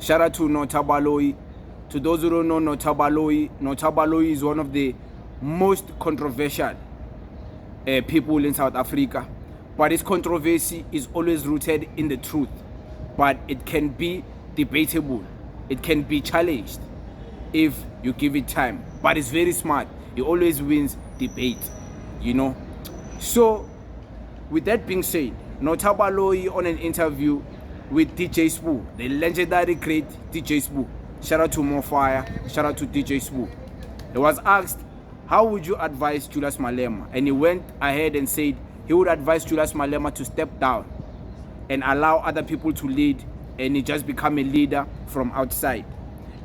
Shout out to Nota. To those who don't know Nota is one of the most controversial people in South Africa. But his controversy is always rooted in the truth. But it can be debatable. It can be challenged if you give it time. But it's very smart. He always wins debate, you know. So, with that being said, Nota on an interview with DJ Spoo, the legendary great DJ Spoo. Shout out to More Fire. Shout out to DJ Spoo. He was asked, how would you advise Julius Malema? And he went ahead and said he would advise Julius Malema to step down and allow other people to lead, and he just become a leader from outside.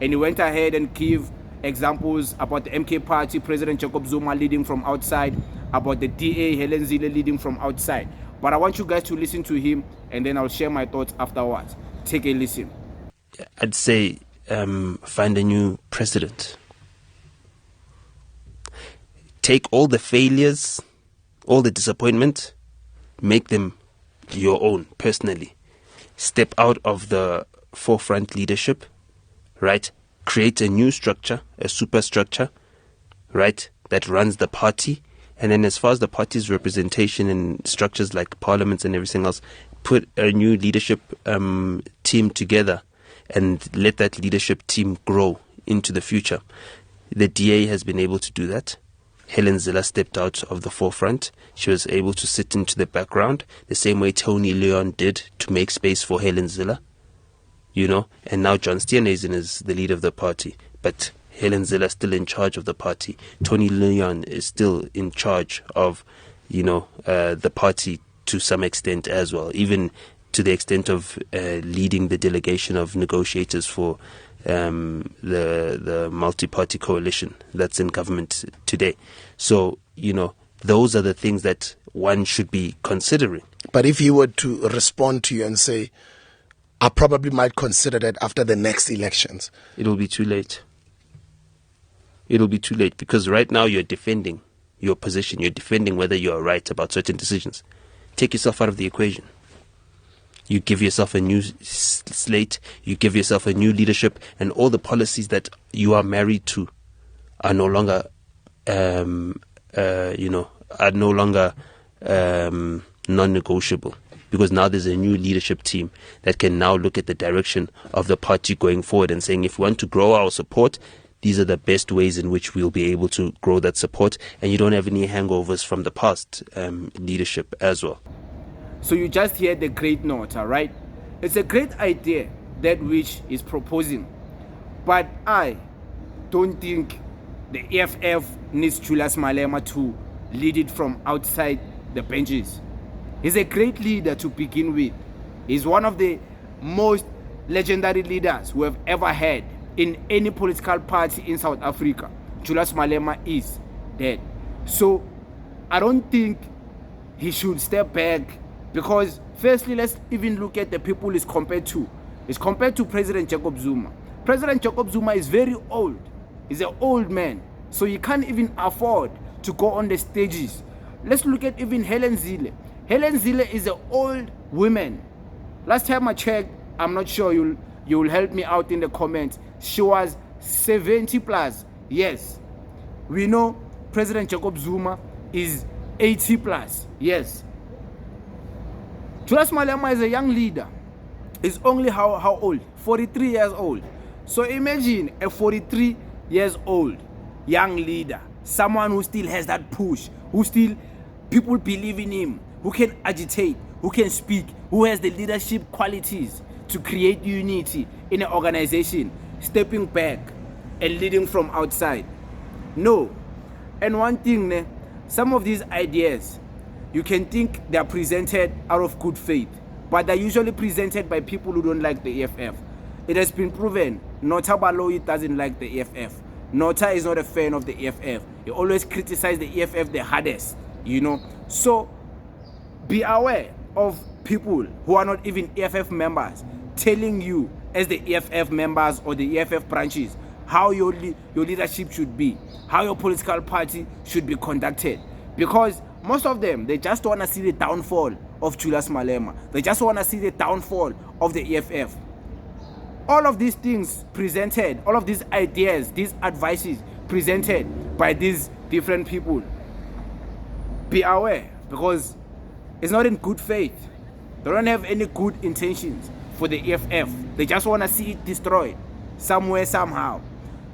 And he went ahead and gave examples about the MK Party, President Jacob Zuma leading from outside, about the DA, Helen Zille leading from outside. But I want you guys to listen to him, and then I'll share my thoughts afterwards. Take a listen. I'd say find a new president. Take all the failures, all the disappointment, make them your own personally. Step out of the forefront leadership, right? Create a new structure, a superstructure, right, that runs the party. And then as far as the party's representation in structures like parliaments and everything else, put a new leadership team together and let that leadership team grow into the future. The DA has been able to do that. Helen Zille stepped out of the forefront. She was able to sit into the background the same way Tony Leon did to make space for Helen Zille, you know. And now John Steenhuisen is the leader of the party. But Helen Zille is still in charge of the party. Tony Leon is still in charge of, you know, the party to some extent as well, even to the extent of leading the delegation of negotiators for the multi-party coalition that's in government today. So, you know, those are the things that one should be considering. But if he were to respond to you and say, I probably might consider that after the next elections, it will be too late. It'll be too late, because right now you're defending your position. You're defending whether you're right about certain decisions. Take yourself out of the equation. You give yourself a new slate. You give yourself a new leadership, and all the policies that you are married to are no longer, non-negotiable. Because now there's a new leadership team that can now look at the direction of the party going forward and saying, if we want to grow our support, these are the best ways in which we'll be able to grow that support, and you don't have any hangovers from the past leadership as well. So you just hear the great Nota, right? It's a great idea that which is proposing, but I don't think the EFF needs Julius Malema to lead it from outside the benches. He's a great leader to begin with. He's one of the most legendary leaders we have ever had in any political party in South Africa. Julius Malema is dead. So I don't think he should step back, because firstly, let's even look at the people he's compared to. He's compared to President Jacob Zuma. President Jacob Zuma is very old. He's an old man. So he can't even afford to go on the stages. Let's look at even Helen Zille. Helen Zille is an old woman. Last time I checked, I'm not sure, you'll help me out in the comments. She was 70 plus. Yes. We know President Jacob Zuma is 80 plus. Yes. Julius Malema is a young leader. He's only how old? 43 years old. So imagine a 43 years old young leader. Someone who still has that push. Who still, people believe in him. Who can agitate. Who can speak. Who has the leadership qualities to create unity in an organization. Stepping back and leading from outside. No. And one thing, some of these ideas, you can think they are presented out of good faith, but they're usually presented by people who don't like the EFF. It has been proven Nota doesn't like the EFF. Nota is not a fan of the EFF. He always criticizes the EFF the hardest, you know. So be aware of people who are not even EFF members telling you, as the EFF members or the EFF branches, how your leadership should be, how your political party should be conducted. Because most of them, they just want to see the downfall of Julius Malema. They just want to see the downfall of the EFF. all of these things presented, all of these ideas, these advices presented by these different people, be aware, because it's not in good faith. They don't have any good intentions for the EFF. They just want to see it destroyed somewhere, somehow.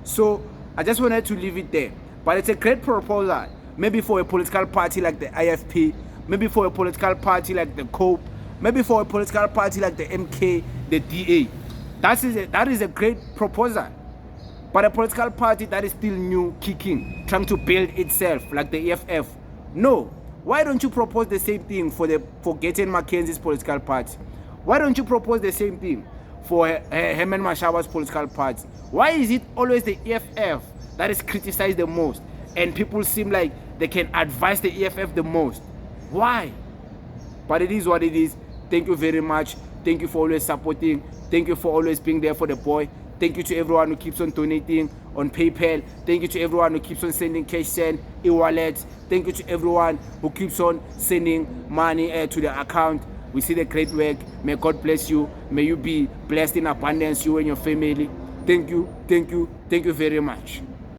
So I just wanted to leave it there. But it's a great proposal, maybe for a political party like the IFP, maybe for a political party like the COPE, maybe for a political party like the MK, the DA. That is a great proposal. But a political party that is still new, kicking, trying to build itself like the EFF, no. Why don't you propose the same thing for Getting Mackenzie's political party? Why don't you propose the same thing for Herman Mashaba's political party? Why is it always the EFF that is criticized the most, and people seem like they can advise the EFF the most? Why? But it is what it is. Thank you very much. Thank you for always supporting. Thank you for always being there for the boy. Thank you to everyone who keeps on donating on PayPal. Thank you to everyone who keeps on sending cash send, e-wallets. Thank you to everyone who keeps on sending money to the account. We see the great work. May God bless you. May you be blessed in abundance, you and your family. Thank you, thank you, thank you very much.